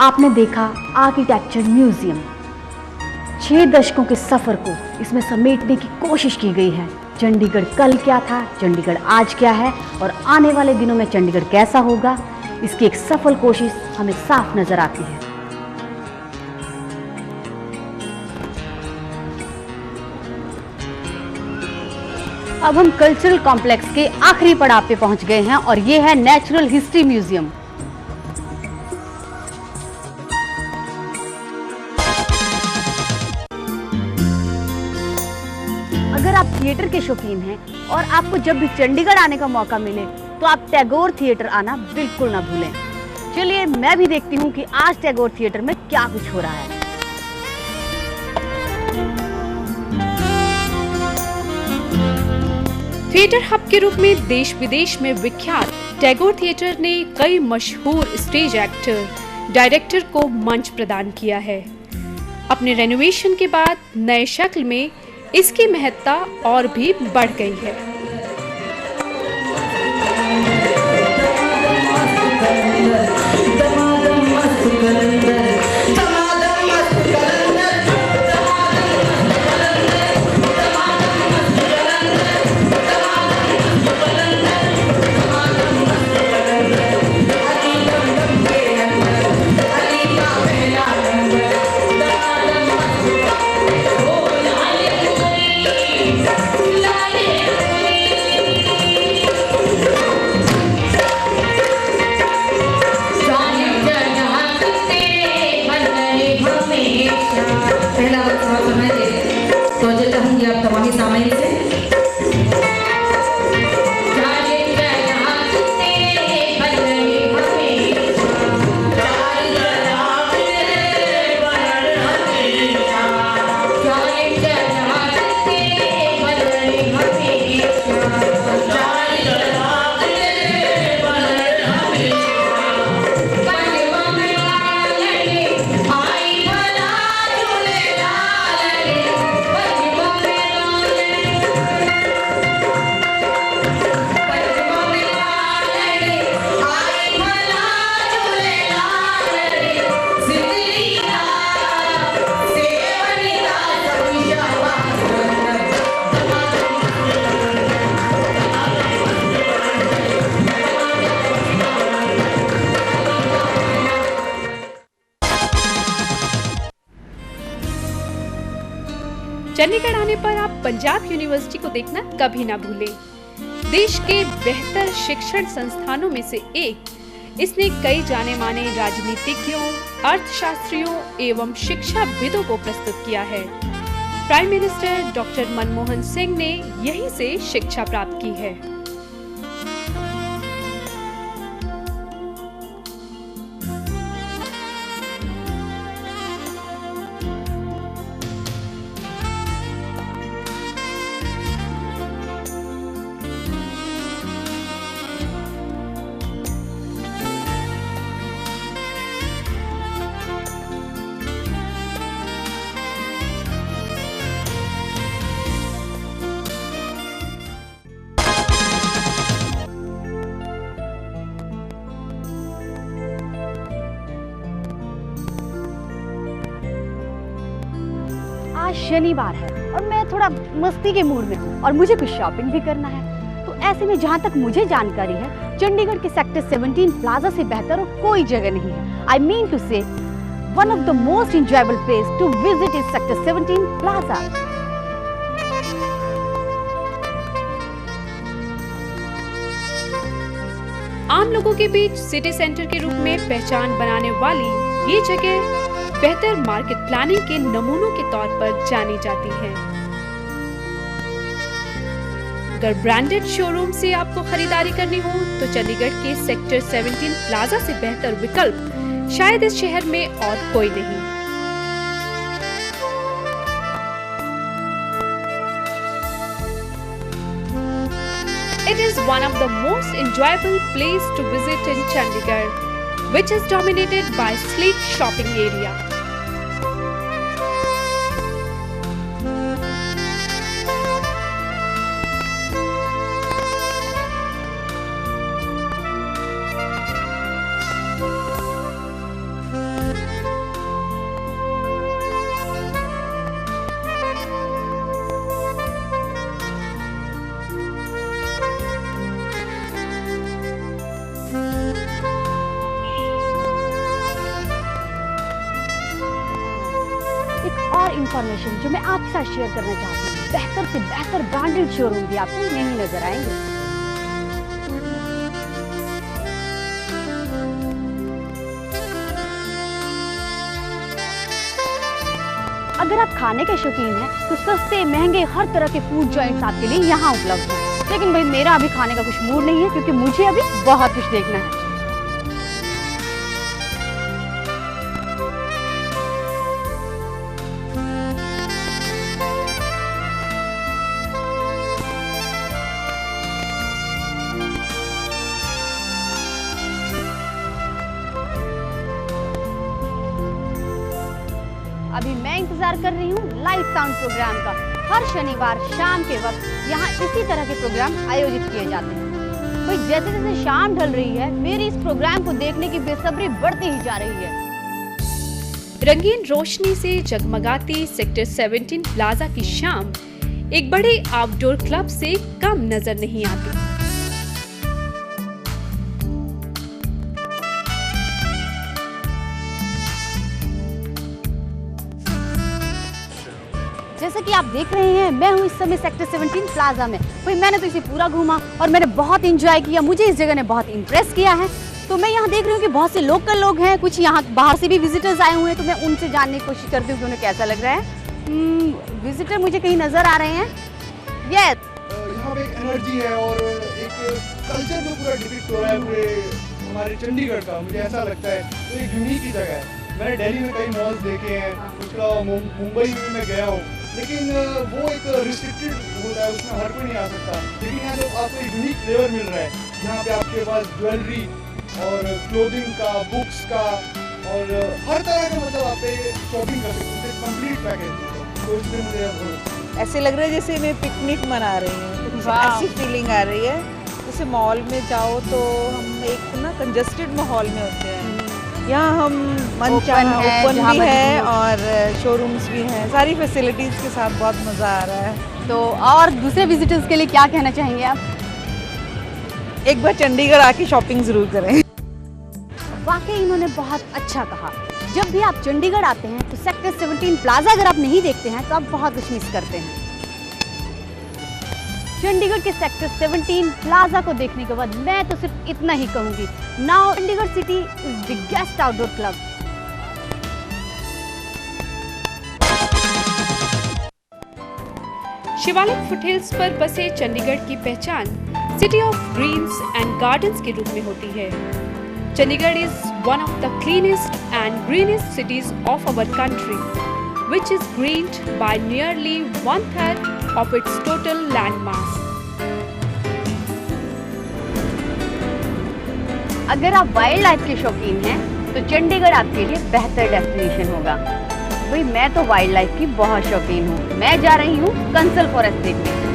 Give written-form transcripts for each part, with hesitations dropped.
आपने देखा architecture museum. 6 दशकों के सफर को इसमें समेटने की कोशिश की गई है। चंडीगढ़ कल क्या था, चंडीगढ़ आज क्या है और आने वाले दिनों में चंडीगढ़ कैसा होगा, इसकी एक सफल कोशिश हमें साफ नजर आती है। अब हम कल्चरल कॉम्प्लेक्स के आखिरी पड़ाव पे पहुंच गए हैं और ये है नेचुरल हिस्ट्री म्यूजियम। अगर आप थिएटर के शौकीन हैं और आपको जब भी चंडीगढ़ आने का मौका मिले तो आप टैगोर थिएटर आना बिल्कुल ना भूलें। चलिए मैं भी देखती हूँ कि आज टैगोर थिएटर में क्या कुछ हो रहा है। थिएटर हब के रूप में देश विदेश में विख्यात टैगोर थिएटर ने कई मशहूर स्टेज एक्टर, डायरेक्टर को मंच प्रदान किया है। अपने रेनोवेशन के बाद नए शक्ल में इसकी महत्ता और भी बढ़ गई है। पहला वक्त थोड़ा समय दे तो जो चाहूंगी आप तमामी सामने से चंडीगढ़ आने पर आप पंजाब यूनिवर्सिटी को देखना कभी ना भूलें। देश के बेहतर शिक्षण संस्थानों में से एक इसने कई जाने माने राजनीतिज्ञों, अर्थशास्त्रियों एवं शिक्षाविदों को प्रस्तुत किया है। Prime minister doctor Manmohan Singh ने यहीं से शिक्षा प्राप्त की है। आज शनिवार है और मैं थोड़ा मस्ती के मूड में हूँ और मुझे कुछ शॉपिंग भी करना है। तो ऐसे में जहाँ तक मुझे जानकारी है, चंडीगढ़ के सेक्टर 17 प्लाजा से बेहतर और कोई जगह नहीं है। I mean to say one of the most enjoyable place to visit is sector 17 plaza. आम लोगों के बीच सिटी सेंटर के रूप में पहचान बनाने वाली ये जगह बेहतर मार्केट प्लानिंग के नमूनों के तौर पर जानी जाती है। अगर ब्रांडेड शोरूम से आपको खरीदारी करनी हो तो चंडीगढ़ के सेक्टर 17 प्लाजा से बेहतर विकल्प शायद इस शहर में और कोई नहीं। It is one of the most enjoyable place to visit in Chandigarh, which is dominated by sleek shopping area. और इंफॉर्मेशन जो मैं आपके साथ शेयर करना चाहती हूँ। बेहतर से बेहतर ब्रांडेड शोरूम भी आपको नहीं नजर आएंगे। अगर आप खाने के शौकीन हैं तो सस्ते महंगे हर तरह के फूड जॉइंट्स आपके लिए यहाँ उपलब्ध हैं। लेकिन भाई मेरा अभी खाने का कुछ मूड नहीं है क्योंकि मुझे अभी बहुत कुछ देखना है। अभी मैं इंतजार कर रही हूँ लाइव साउंड प्रोग्राम का। हर शनिवार शाम के वक्त यहाँ इसी तरह के प्रोग्राम आयोजित किए जाते हैं। भाई जैसे जैसे शाम ढल रही है मेरी इस प्रोग्राम को देखने की बेसब्री बढ़ती ही जा रही है। रंगीन रोशनी से जगमगाती सेक्टर 17 प्लाजा की शाम एक बड़े आउटडोर क्लब से कम नजर नहीं आती। जैसा कि आप देख रहे हैं मैं हूँ इस समय सेक्टर 17 प्लाजा में। भाई मैंने तो इसे पूरा घूमा और मैंने बहुत एंजॉय किया। मुझे इस जगह ने बहुत इंप्रेस किया है। तो मैं यहाँ देख रही हूँ कि बहुत से लोकल लोग हैं, कुछ यहाँ बाहर से भी विजिटर्स आए हुए हैं। तो मैं उनसे जानने की कोशिश करती हूँ कि उन्हें कैसा लग रहा है। विजिटर मुझे कहीं नजर आ रहे हैं। यस, यहाँ पे एक एनर्जी है और एक कल्चर जो पूरा डिपिक्ट हो रहा है पूरे हमारे चंडीगढ़ का, मुझे ऐसा लगता है। तो एक यूनिक ही जगह है। मैंने दिल्ली में कई मॉल्स देखे हैं, उसके अलावा मुंबई में मैं गया हूँ, लेकिन वो एक रिस्ट्रिक्टेड होता है, उसमें हर कोई नहीं आ सकता। लेकिन यहाँ जो आपको एक यूनिक फ्लेवर मिल रहा है, यहाँ पे आपके पास ज्वेलरी और क्लोथिंग का, बुक्स का और हर तरह का मतलब आप शॉपिंग कर सकते हैं, कंप्लीट पैकेज। तो इसलिए मुझे ऐसे लग रहा है जैसे मैं पिकनिक मना रही हूँ, कुछ ऐसी फीलिंग आ रही है। जैसे मॉल में जाओ तो हम एक ना कंजस्टेड माहौल में होते हैं, यहाँ हम मनचाहा ओपन भी है और शोरूम्स भी हैं, सारी फैसिलिटीज़ के साथ बहुत मज़ा आ रहा है। तो और दूसरे विजिटर्स के लिए क्या कहना चाहेंगे आप? एक बार चंडीगढ़ आके शॉपिंग ज़रूर करें। वाकई इन्होंने बहुत अच्छा कहा। जब भी आप चंडीगढ़ आते हैं तो सेक्टर 17 प्लाजा अगर आप नहीं देखते हैं तो आप बहुत कुछ मिस करते हैं। चंडीगढ़ के सेक्टर 17 प्लाजा को देखने के बाद मैं तो सिर्फ इतना ही कहूंगी, now Chandigarh city is biggest outdoor club. Shivalik foothills पर बसे चंडीगढ़ की पहचान city of greens and gardens के रूप में होती है। Chandigarh is one of the cleanest and greenest cities of our country, which is greened by nearly 1/3 of its total land mass. अगर आप वाइल्ड लाइफ के शौकीन हैं तो चंडीगढ़ आपके लिए बेहतर डेस्टिनेशन होगा। भाई मैं तो वाइल्ड लाइफ की बहुत शौकीन हूँ। मैं जा रही हूँ कंसल फॉरेस्ट देखने।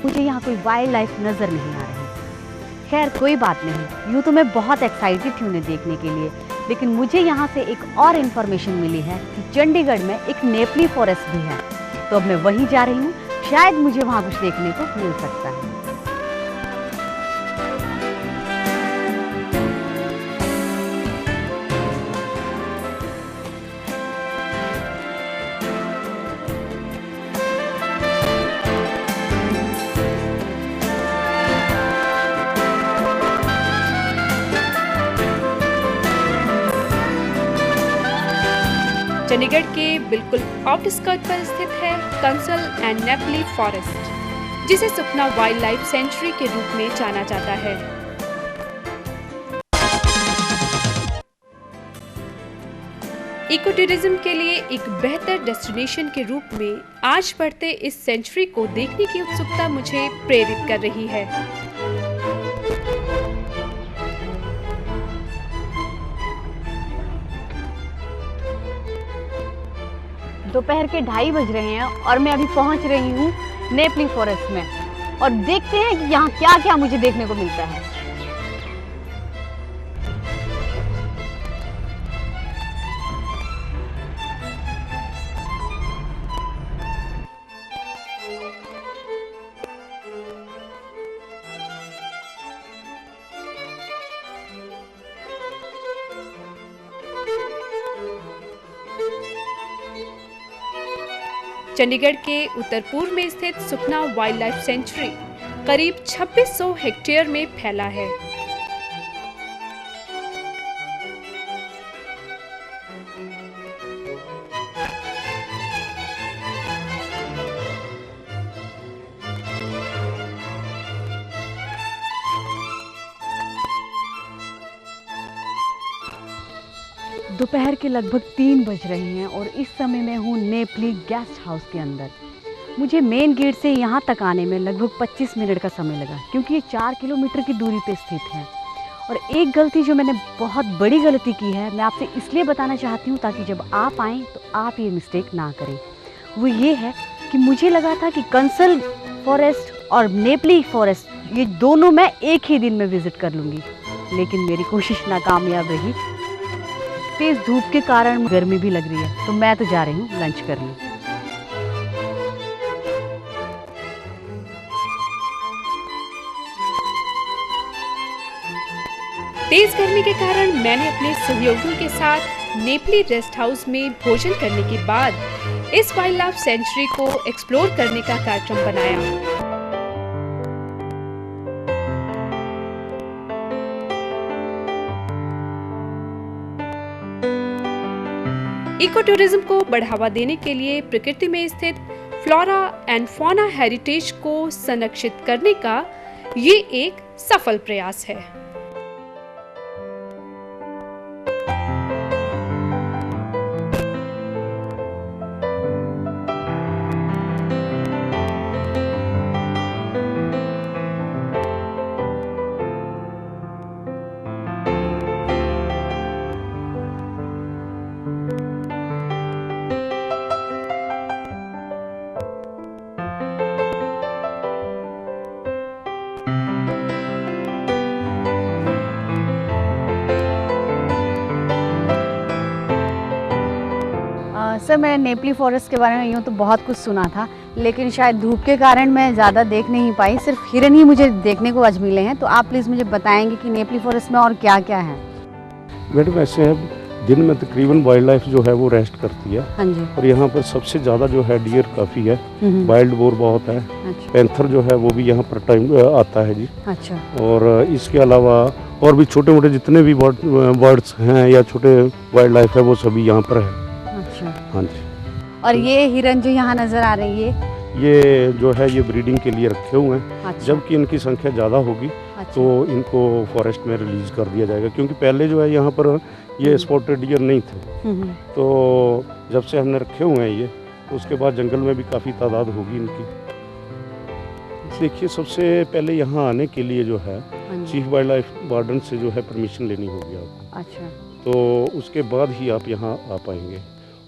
मुझे यहाँ कोई वाइल्ड लाइफ नज़र नहीं आ रही। खैर कोई बात नहीं, यूँ तो मैं बहुत एक्साइटेड थी उन्हें देखने के लिए, लेकिन मुझे यहाँ से एक और इन्फॉर्मेशन मिली है कि चंडीगढ़ में एक नेपली फॉरेस्ट भी है। तो अब मैं वहीं जा रही हूँ, शायद मुझे वहाँ कुछ देखने को मिल सकता है। चंडीगढ़ के बिल्कुल आउटस्कर्ट पर स्थित है कंसल एंड नेपली फॉरेस्ट, जिसे सुखना वाइल्ड लाइफ सेंचुरी के रूप में जाना जाता है। इको टूरिज्म के लिए एक बेहतर डेस्टिनेशन के रूप में आज बढ़ते इस सेंचुरी को देखने की उत्सुकता मुझे प्रेरित कर रही है। दोपहर के 2:30 बज रहे हैं और मैं अभी पहुंच रही हूँ नेपली फॉरेस्ट में और देखते हैं कि यहाँ क्या क्या मुझे देखने को मिलता है। चंडीगढ़ के उत्तर पूर्व में स्थित सुखना वाइल्ड लाइफ सेंचुरी करीब 2600 हेक्टेयर में फैला है। दोपहर के लगभग 3 बज रहे हैं और इस समय मैं हूँ नेपली गेस्ट हाउस के अंदर। मुझे मेन गेट से यहाँ तक आने में लगभग 25 मिनट का समय लगा, क्योंकि ये 4 किलोमीटर की दूरी पे स्थित है। और एक गलती जो मैंने बहुत बड़ी गलती की है, मैं आपसे इसलिए बताना चाहती हूँ ताकि जब आप आएँ तो आप ये मिस्टेक ना करें। वो ये है कि मुझे लगा था कि कंसल फॉरेस्ट और नेपली फॉरेस्ट ये दोनों मैं एक ही दिन में विज़िट कर लूँगी, लेकिन मेरी कोशिश नाकामयाब रही। तेज धूप के कारण गर्मी भी लग रही है, तो मैं तो जा रही हूँ लंच करने। तेज गर्मी के कारण मैंने अपने सहयोगियों के साथ नेपली रेस्ट हाउस में भोजन करने के बाद इस वाइल्ड लाइफ सेंचुरी को एक्सप्लोर करने का कार्यक्रम बनाया। इको टूरिज्म को बढ़ावा देने के लिए प्रकृति में स्थित फ्लोरा एंड फौना हेरिटेज को संरक्षित करने का ये एक सफल प्रयास है। सर, मैं नेपली फॉरेस्ट के बारे में यूँ तो बहुत कुछ सुना था, लेकिन शायद धूप के कारण मैं ज़्यादा देख नहीं पाई। सिर्फ हिरन ही मुझे देखने को आज मिले हैं। तो आप प्लीज़ मुझे बताएंगे कि नेपली फॉरेस्ट में और क्या क्या है। मैडम, ऐसे है दिन में तकरीबन वाइल्ड लाइफ जो है वो रेस्ट करती है। हाँ जी। और यहाँ पर सबसे ज़्यादा जो है डियर काफ़ी है, वाइल्ड बोर बहुत है। अच्छा। पैंथर जो है वो भी यहाँ पर टाइम आता है जी। अच्छा। और इसके अलावा और भी छोटे मोटे जितने भी बर्ड्स हैं या छोटे वाइल्ड लाइफ है वो सभी यहाँ पर है। अच्छा। हाँ जी। और ये हिरन जो यहाँ नज़र आ रही है, ये जो है ये ब्रीडिंग के लिए रखे हुए हैं। अच्छा। जबकि इनकी संख्या ज़्यादा होगी अच्छा। तो इनको फॉरेस्ट में रिलीज़ कर दिया जाएगा, क्योंकि पहले जो है यहाँ पर ये स्पॉटेड डियर नहीं थे। तो जब से हमने रखे हुए हैं ये, तो उसके बाद जंगल में भी काफ़ी तादाद होगी इनकी। देखिए, सबसे पहले यहाँ आने के लिए जो है चीफ वाइल्ड लाइफ वार्डन से जो है परमिशन लेनी होगी आपको। अच्छा। तो उसके बाद ही आप यहाँ आ पाएंगे।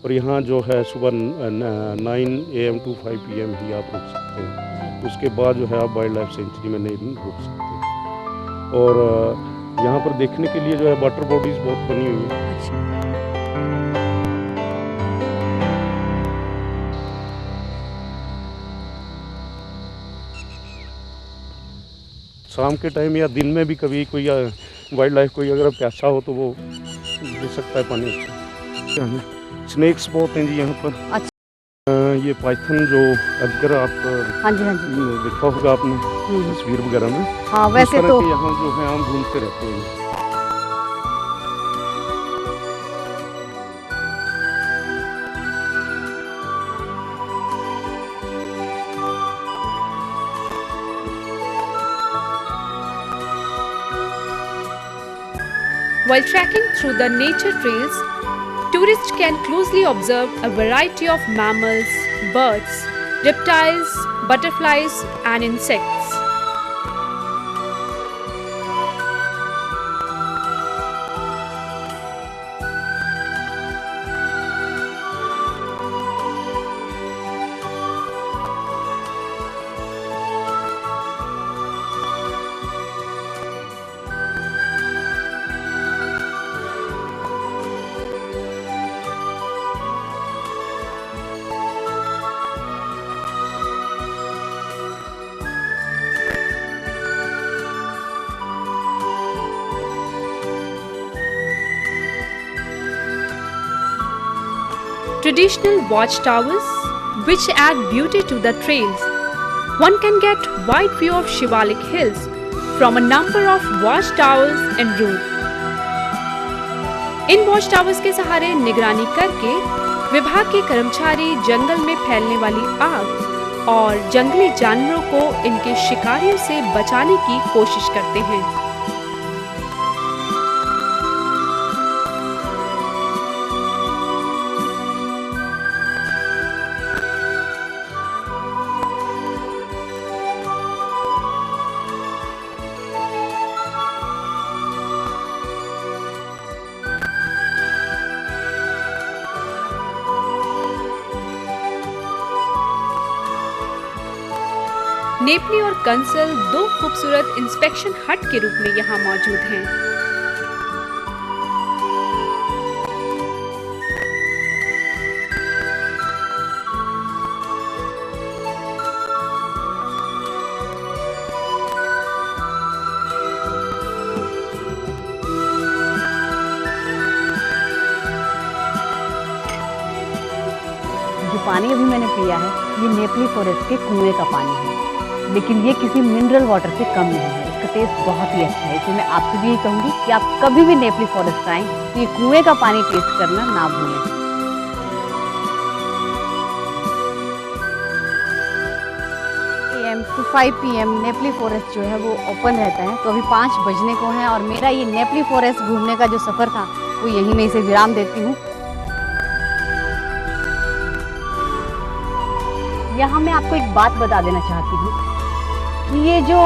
और यहाँ जो है सुबह 9 AM to 5 PM ही आप रुक सकते हैं। उसके बाद जो है आप वाइल्ड लाइफ सेंचुरी में नहीं रुक सकते। और यहाँ पर देखने के लिए जो है वाटर बॉडीज बहुत बनी हुई है। शाम के टाइम या दिन में भी कभी कोई वाइल्ड लाइफ कोई अगर प्यासा हो तो वो ले सकता है पानी। स्नेक्स बहुत हैं जी यहाँ पर। अच्छा। ये पाइथन जो अजगर आप हाँ जी, हाँ जी, देखा होगा आपने तस्वीर वगैरह में। हाँ, वैसे तो यहाँ जो है आम घूमते रहते हैं। While trekking through the nature trails, tourists can closely observe a variety of mammals, birds, reptiles, butterflies, and insects. Traditional watchtowers, which add beauty to the trails. One can get wide view of Shivalik hills from a number of watchtowers en route. In watch towers के सहारे निगरानी करके विभाग के कर्मचारी जंगल में फैलने वाली आग और जंगली जानवरों को इनके शिकारियों से बचाने की कोशिश करते हैं। नेपली और कंसल दो खूबसूरत इंस्पेक्शन हट के रूप में यहाँ मौजूद हैं। जो पानी अभी मैंने पिया है ये नेपली फॉरेस्ट के कुएं का पानी है, लेकिन ये किसी मिनरल वाटर से कम नहीं है। इसका टेस्ट बहुत ही अच्छा है, इसलिए मैं आपसे भी यही कहूँगी कि आप कभी भी नेपली फॉरेस्ट आएँ तो ये कुएं का पानी टेस्ट करना ना भूलें। AM to 5 PM Nepali forest जो है वो ओपन रहता है। तो अभी 5 बजने को है और मेरा ये नेपली फॉरेस्ट घूमने का जो सफ़र था वो यहीं मैं इसे विराम देती हूँ। यहाँ मैं आपको एक बात बता देना चाहती हूँ कि ये जो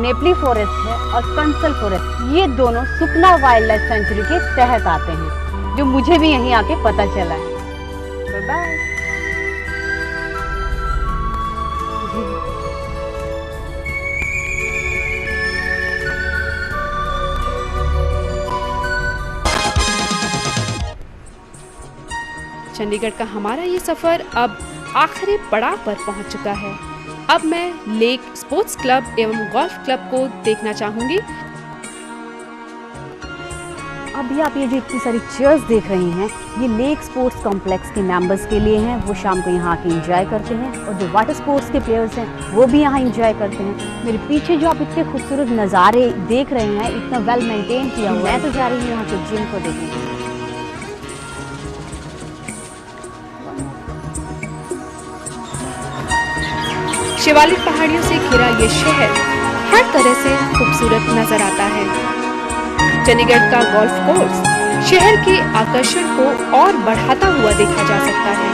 नेपली फॉरेस्ट है और कंसल फॉरेस्ट ये दोनों सुकना वाइल्ड लाइफ सेंचुरी के तहत आते हैं, जो मुझे भी यहीं आके पता चला है। Bye bye. चंडीगढ़ का हमारा ये सफर अब आखिरी पड़ाव पर पहुंच चुका है। अब मैं लेक स्पोर्ट्स क्लब एवं गोल्फ क्लब को देखना चाहूंगी। अभी आप ये जो इतनी सारी चेयर्स देख रही हैं ये लेक स्पोर्ट्स कॉम्प्लेक्स के मेंबर्स के लिए हैं। वो शाम को यहाँ आके एंजॉय करते हैं और जो वाटर स्पोर्ट्स के प्लेयर्स हैं वो भी यहाँ एंजॉय करते हैं। मेरे पीछे जो आप इतने खूबसूरत नज़ारे देख रहे हैं इतना वेल मेंटेन किया हुआ है। मैं तो जा रही हूँ यहाँ के जिम को देखने। शिवालिक पहाड़ियों से घिरा ये शहर हर तरह से खूबसूरत नजर आता है। चंडीगढ़ का गोल्फ कोर्स शहर के आकर्षण को और बढ़ाता हुआ देखा जा सकता है।